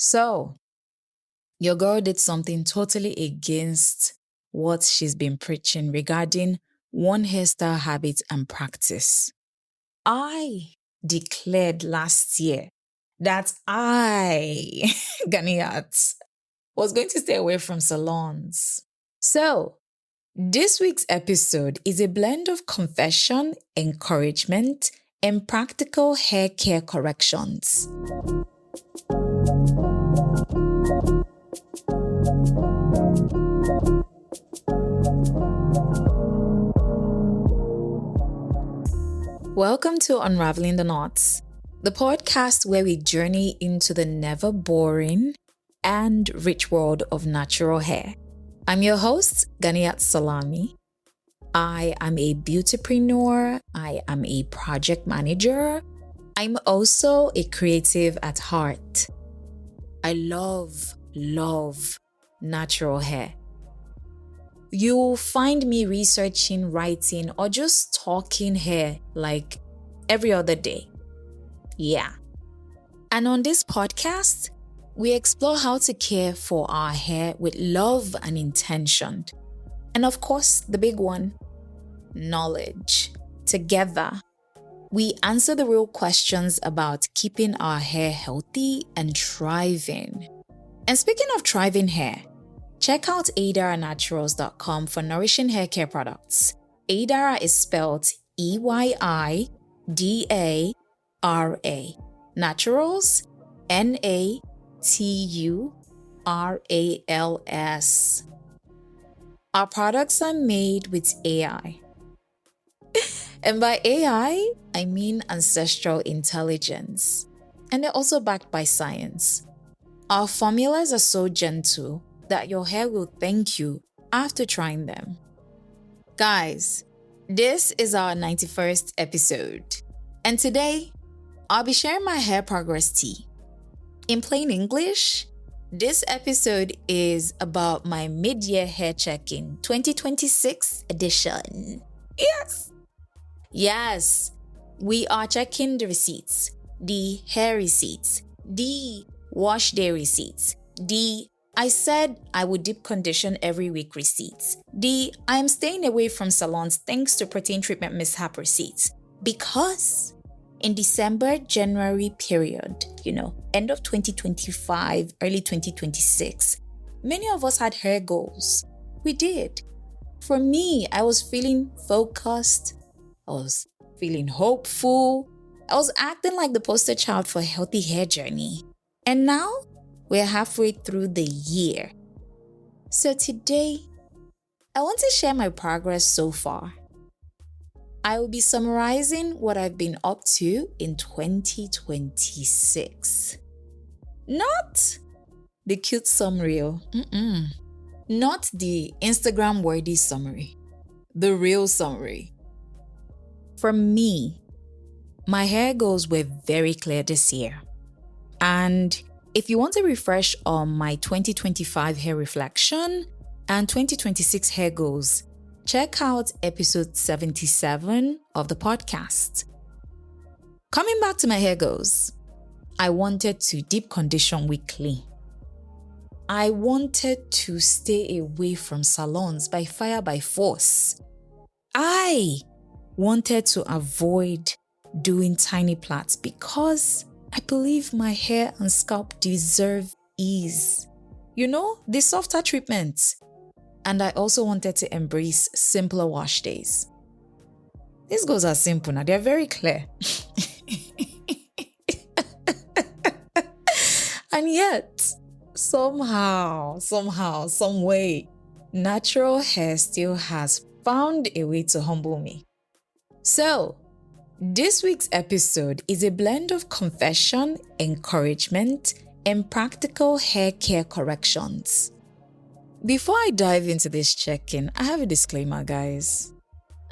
So, your girl did something totally against what she's been preaching regarding one hairstyle habit and practice. I declared last year that I, Ganiyat, was going to stay away from salons. So, this week's episode is a blend of confession, encouragement, and practical hair care corrections. Welcome to Unraveling the Knots, the podcast where we journey into the never boring and rich world of natural hair. I'm your host, Ganiyat Salami. I am a beautypreneur. I am a project manager. I'm also a creative at heart. I love natural hair. You'll find me researching, writing, or just talking hair like every other day. Yeah. And on this podcast, we explore how to care for our hair with love and intention. And of course, the big one, knowledge. Together, we answer the real questions about keeping our hair healthy and thriving. And speaking of thriving hair, check out eydaraNaturals.com for nourishing hair care products. Eydara is spelled Eydara. Naturals, Naturals. Our products are made with AI. And by AI, I mean ancestral intelligence. And they're also backed by science. Our formulas are so gentle that your hair will thank you after trying them. Guys, this is our 91st episode. And today, I'll be sharing my hair progress tea. In plain English, this episode is about my mid-year hair check-in 2026 edition. Yes, we are checking the receipts, the hair receipts, the wash day receipts, the I said I would deep condition every week receipts, the I am staying away from salons thanks to protein treatment mishap receipts. Because in December, January period, end of 2025, early 2026, many of us had hair goals. We did. For me, I was feeling focused. I was feeling hopeful. I was acting like the poster child for a healthy hair journey. And now, we're halfway through the year. So today, I want to share my progress so far. I will be summarizing what I've been up to in 2026. Not the cute summary. Not the Instagram-worthy summary. The real summary. For me, my hair goals were very clear this year. And if you want a refresh on my 2025 hair reflection and 2026 hair goals, check out episode 77 of the podcast. Coming back to my hair goals, I wanted to deep condition weekly. I wanted to stay away from salons by fire by force. I wanted to avoid doing tiny plaits because I believe my hair and scalp deserve ease. The softer treatments. And I also wanted to embrace simpler wash days. These goals are simple now. They're very clear. And yet, somehow, some way, natural hair still has found a way to humble me. So, this week's episode is a blend of confession, encouragement, and practical hair care corrections. Before I dive into this check-in, I have a disclaimer, guys.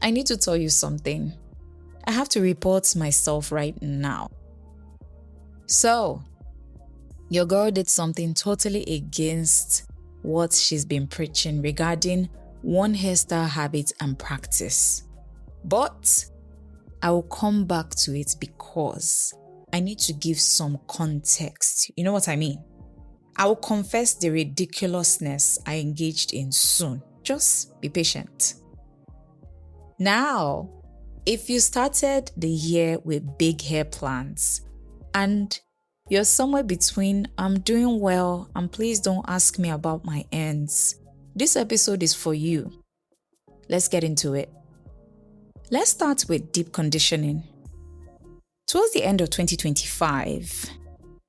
I need to tell you something. I have to report myself right now. So, your girl did something totally against what she's been preaching regarding one hairstyle habit and practice. But I will come back to it because I need to give some context. You know what I mean? I will confess the ridiculousness I engaged in soon. Just be patient. Now, if you started the year with big hair plans and you're somewhere between I'm doing well and please don't ask me about my ends, this episode is for you. Let's get into it. Let's start with deep conditioning. Towards the end of 2025,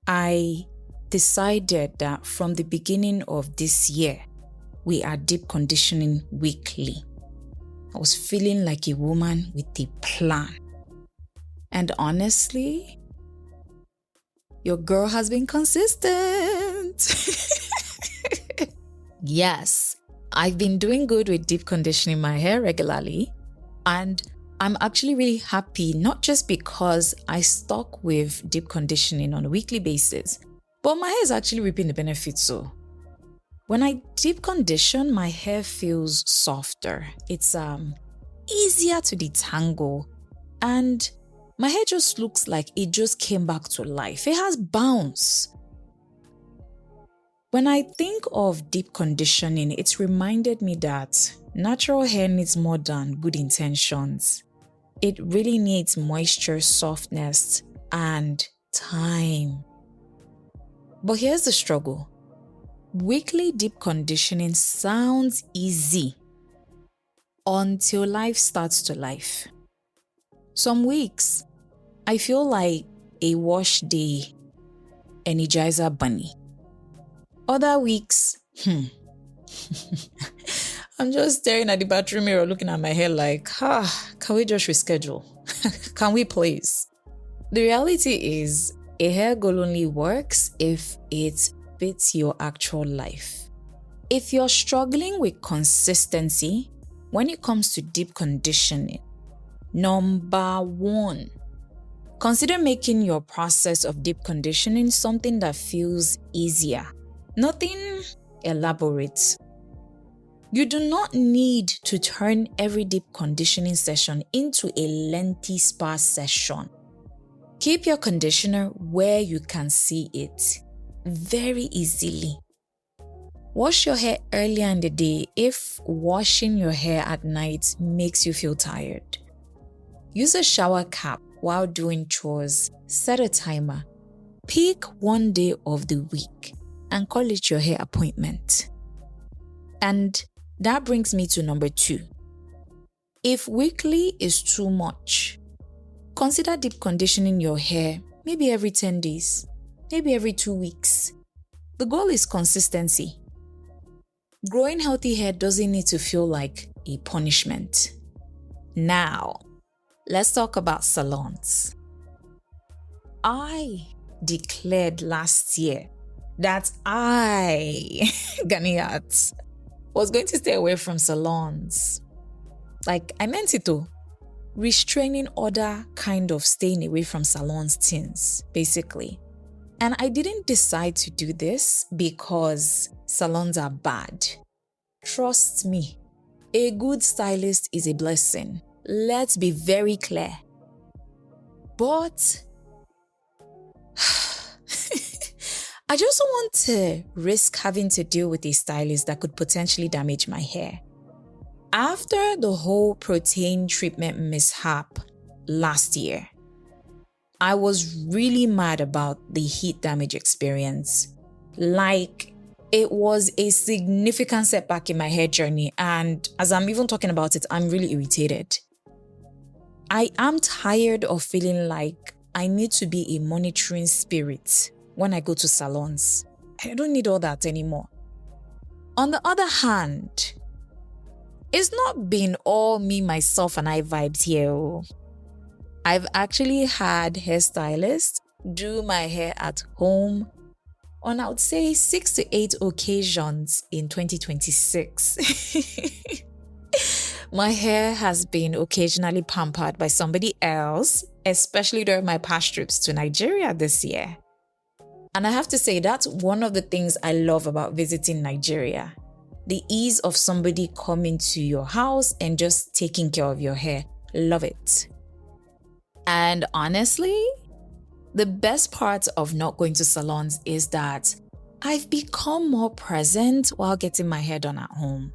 I decided that from the beginning of this year, we are deep conditioning weekly. I was feeling like a woman with a plan. And honestly, your girl has been consistent. Yes, I've been doing good with deep conditioning my hair regularly. And I'm actually really happy, not just because I stuck with deep conditioning on a weekly basis, but my hair is actually reaping the benefits. So when I deep condition, my hair feels softer. It's easier to detangle, and my hair just looks like it just came back to life. It has bounce. When I think of deep conditioning, it's reminded me that natural hair needs more than good intentions. It really needs moisture, softness, and time. But here's the struggle. Weekly deep conditioning sounds easy until life starts to life. Some weeks, I feel like a wash day energizer bunny. Other weeks, I'm just staring at the bathroom mirror looking at my hair like, can we just reschedule? Can we please? The reality is, a hair goal only works if it fits your actual life. If you're struggling with consistency when it comes to deep conditioning, number one, consider making your process of deep conditioning something that feels easier. Nothing elaborate. You do not need to turn every deep conditioning session into a lengthy spa session. Keep your conditioner where you can see it very easily. Wash your hair earlier in the day if washing your hair at night makes you feel tired. Use a shower cap while doing chores. Set a timer. Pick one day of the week and call it your hair appointment. And that brings me to number 2. If weekly is too much, consider deep conditioning your hair maybe every 10 days, maybe every 2 weeks. The goal is consistency. Growing healthy hair doesn't need to feel like a punishment. Now, let's talk about salons. I declared last year that I, Ganiyat, was going to stay away from salons. Like, I meant it too. Restraining order kind of staying away from salons things, basically. And I didn't decide to do this because salons are bad. Trust me, a good stylist is a blessing. Let's be very clear. But I just don't want to risk having to deal with a stylist that could potentially damage my hair. After the whole protein treatment mishap last year, I was really mad about the heat damage experience. Like, it was a significant setback in my hair journey, and as I'm even talking about it, I'm really irritated. I am tired of feeling like I need to be a monitoring spirit when I go to salons. I don't need all that anymore. On the other hand, it's not been all me, myself, and I vibes here. I've actually had hairstylists do my hair at home on, I would say, 6 to 8 occasions in 2026. My hair has been occasionally pampered by somebody else, especially during my past trips to Nigeria this year. And I have to say, that's one of the things I love about visiting Nigeria. The ease of somebody coming to your house and just taking care of your hair. Love it. And honestly, the best part of not going to salons is that I've become more present while getting my hair done at home.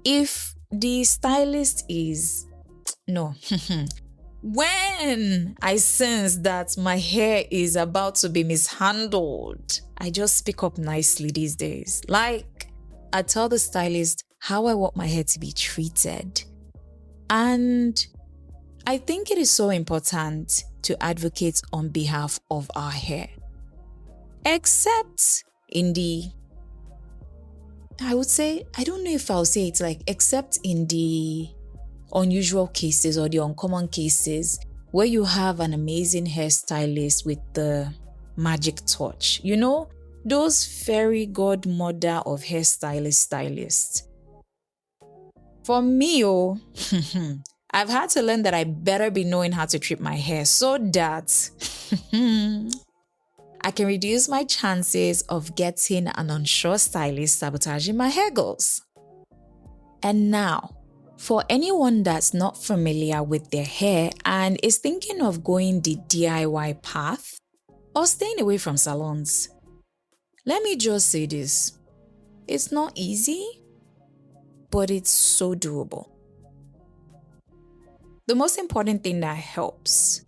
If the stylist is... No. When I sense that my hair is about to be mishandled, I just speak up nicely these days. Like, I tell the stylist how I want my hair to be treated. And I think it is so important to advocate on behalf of our hair. Except in the... I would say, I don't know if I'll say it like, except in the unusual cases or the uncommon cases where you have an amazing hairstylist with the magic touch. You know, those fairy godmother of hairstylists. For me, I've had to learn that I better be knowing how to treat my hair so that I can reduce my chances of getting an unsure stylist sabotaging my hair goals. And now, for anyone that's not familiar with their hair and is thinking of going the DIY path or staying away from salons, let me just say this. It's not easy, but it's so doable. The most important thing that helps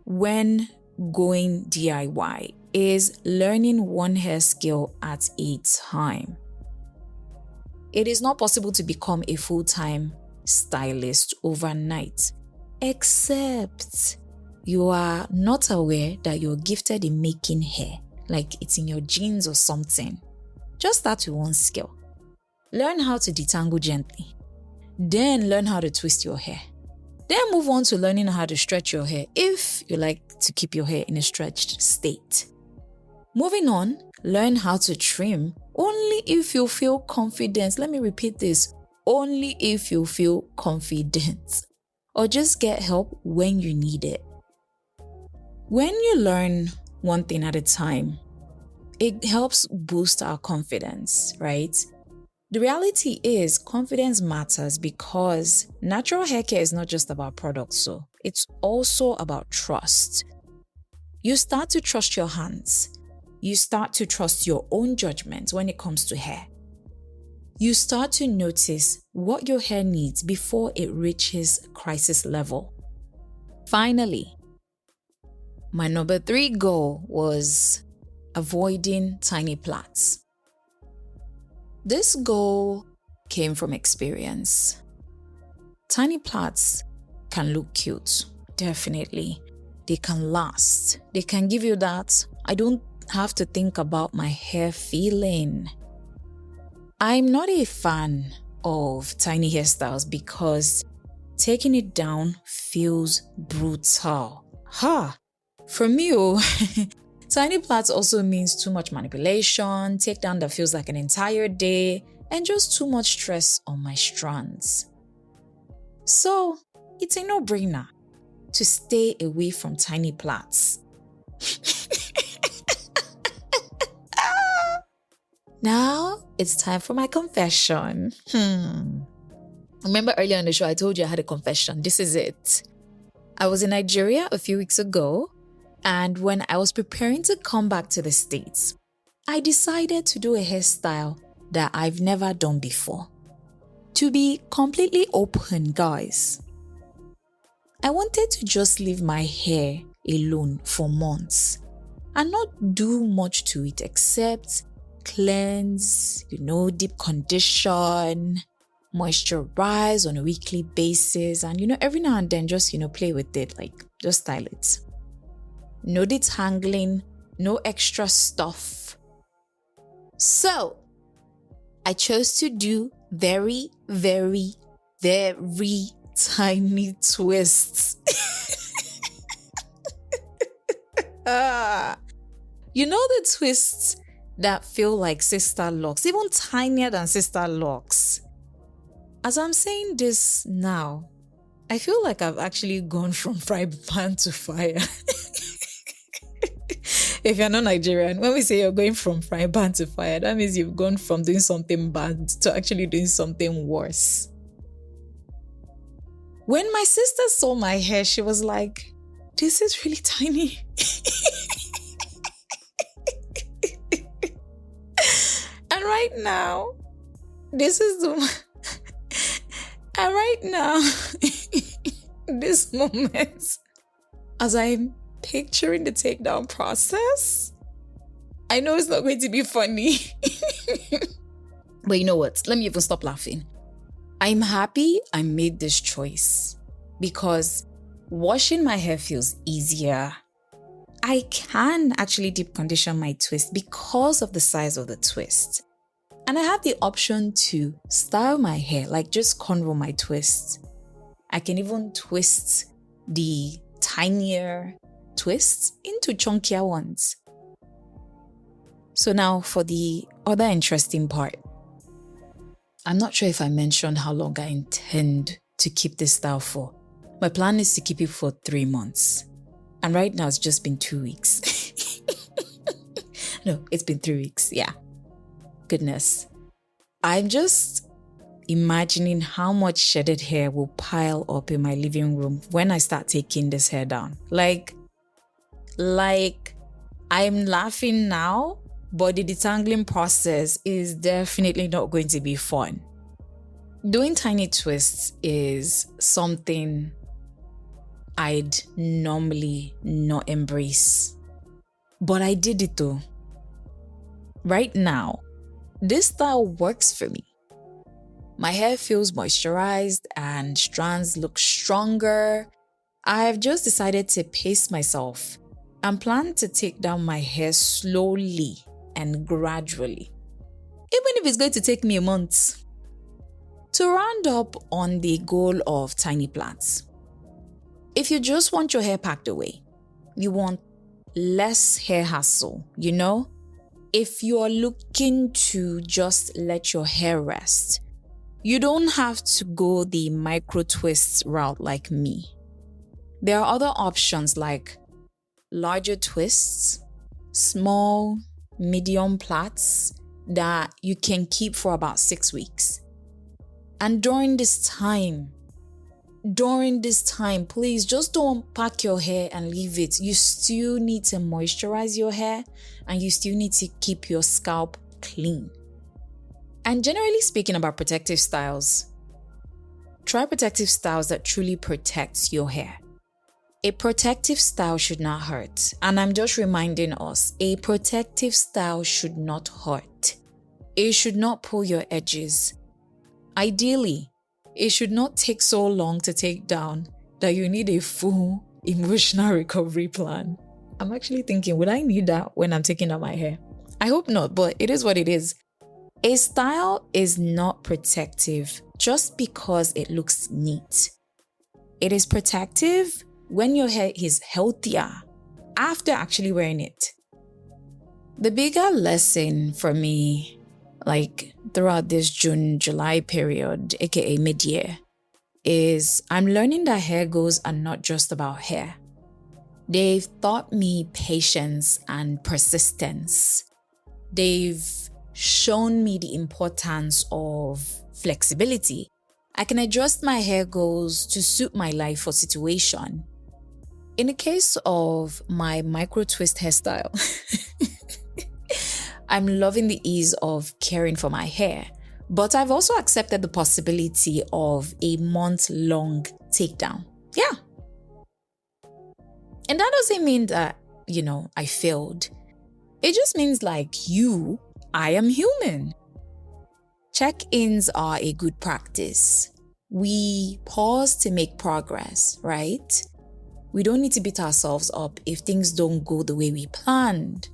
when going DIY is learning one hair skill at a time. It is not possible to become a full-time stylist overnight, except you are not aware that you're gifted in making hair, like it's in your genes or something. Just start with one skill. Learn how to detangle gently. Then learn how to twist your hair. Then move on to learning how to stretch your hair if you like to keep your hair in a stretched state. Moving on, learn how to trim only if you feel confident. Let me repeat this. Only if you feel confident. Or just get help when you need it. When you learn one thing at a time, it helps boost our confidence, right? The reality is confidence matters because natural hair care is not just about products, so it's also about trust. You start to trust your hands. You start to trust your own judgment when it comes to hair. You start to notice what your hair needs before it reaches crisis level. Finally, my number 3 goal was avoiding tiny plaits. This goal came from experience. Tiny plaits can look cute, definitely. They can last. They can give you that, I don't have to think about my hair feeling. I'm not a fan of tiny hairstyles because taking it down feels brutal. For me, tiny plaits also means too much manipulation, takedown that feels like an entire day, and just too much stress on my strands. So, it's a no-brainer to stay away from tiny plaits. Now, it's time for my confession. Remember earlier on the show, I told you I had a confession. This is it. I was in Nigeria a few weeks ago, and when I was preparing to come back to the States, I decided to do a hairstyle that I've never done before. To be completely open, guys, I wanted to just leave my hair alone for months and not do much to it except cleanse, deep condition, moisturize on a weekly basis, and every now and then just play with it, like just style it. No detangling, no extra stuff. So I chose to do very, very, very tiny twists. The twists that feel like sister locks, even tinier than sister locks. As I'm saying this now, I feel like I've actually gone from fry pan to fire. If you're not Nigerian, when we say you're going from fry pan to fire, that means you've gone from doing something bad to actually doing something worse. When my sister saw my hair, she was like, "This is really tiny." And right now, this is the... and right now, this moment, as I'm picturing the takedown process, I know it's not going to be funny. But you know what? Let me even stop laughing. I'm happy I made this choice because washing my hair feels easier. I can actually deep condition my twist because of the size of the twist. And I have the option to style my hair, like just cornrow my twist. I can even twist the tinier twists into chunkier ones. So now for the other interesting part. I'm not sure if I mentioned how long I intend to keep this style for. My plan is to keep it for 3 months. And right now it's just been 2 weeks. No, it's been 3 weeks. Yeah. Goodness. I'm just imagining how much shedded hair will pile up in my living room when I start taking this hair down. Like I'm laughing now, but the detangling process is definitely not going to be fun. Doing tiny twists is something I'd normally not embrace. But I did it though. Right now, this style works for me. My hair feels moisturized and strands look stronger. I've just decided to pace myself and plan to take down my hair slowly and gradually, even if it's going to take me a month. To round up on the goal of tiny plaits, if you just want your hair packed away, you want less hair hassle, if you're looking to just let your hair rest, you don't have to go the micro twists route like me. There are other options like larger twists, small, medium plaits that you can keep for about 6 weeks. And during this time, please just don't pack your hair and leave it. You still need to moisturize your hair and you still need to keep your scalp clean. And generally speaking about protective styles, try protective styles that truly protects your hair. A protective style should not hurt. And I'm just reminding us, a protective style should not hurt. It should not pull your edges. Ideally, it should not take so long to take down that you need a full emotional recovery plan. I'm actually thinking, would I need that when I'm taking out my hair? I hope not, but it is what it is. A style is not protective just because it looks neat. It is protective when your hair is healthier after actually wearing it. The bigger lesson for me, throughout this June-July period, aka mid-year, is I'm learning that hair goals are not just about hair. They've taught me patience and persistence. They've shown me the importance of flexibility. I can adjust my hair goals to suit my life or situation. In the case of my micro twist hairstyle, I'm loving the ease of caring for my hair, but I've also accepted the possibility of a month-long takedown. Yeah. And that doesn't mean that, I failed. It just means I am human. Check-ins are a good practice. We pause to make progress, right? We don't need to beat ourselves up if things don't go the way we planned.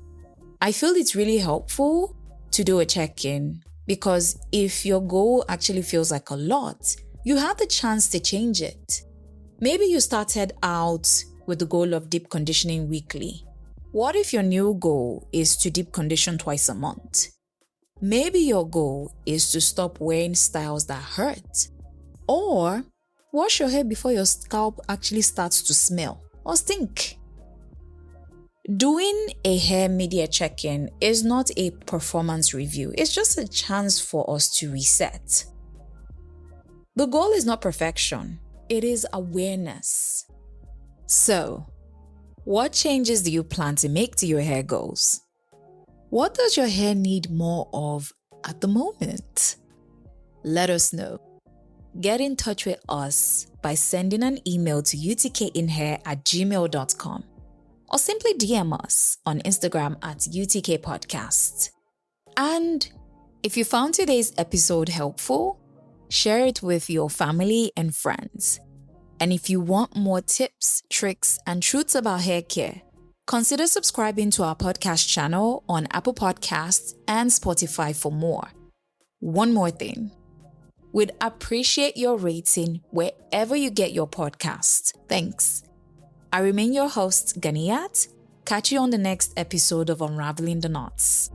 I feel it's really helpful to do a check-in because if your goal actually feels like a lot, you have the chance to change it. Maybe you started out with the goal of deep conditioning weekly. What if your new goal is to deep condition twice a month? Maybe your goal is to stop wearing styles that hurt. Or wash your hair before your scalp actually starts to smell or stink. Doing a hair mid-year check-in is not a performance review. It's just a chance for us to reset. The goal is not perfection. It is awareness. So, what changes do you plan to make to your hair goals? What does your hair need more of at the moment? Let us know. Get in touch with us by sending an email to utkinhair@gmail.com or simply DM us on Instagram at UTK Podcast. And if you found today's episode helpful, share it with your family and friends. And if you want more tips, tricks, and truths about hair care, consider subscribing to our podcast channel on Apple Podcasts and Spotify for more. One more thing. We'd appreciate your rating wherever you get your podcast. Thanks. I remain your host, Ganiyat. Catch you on the next episode of Unraveling the Knots.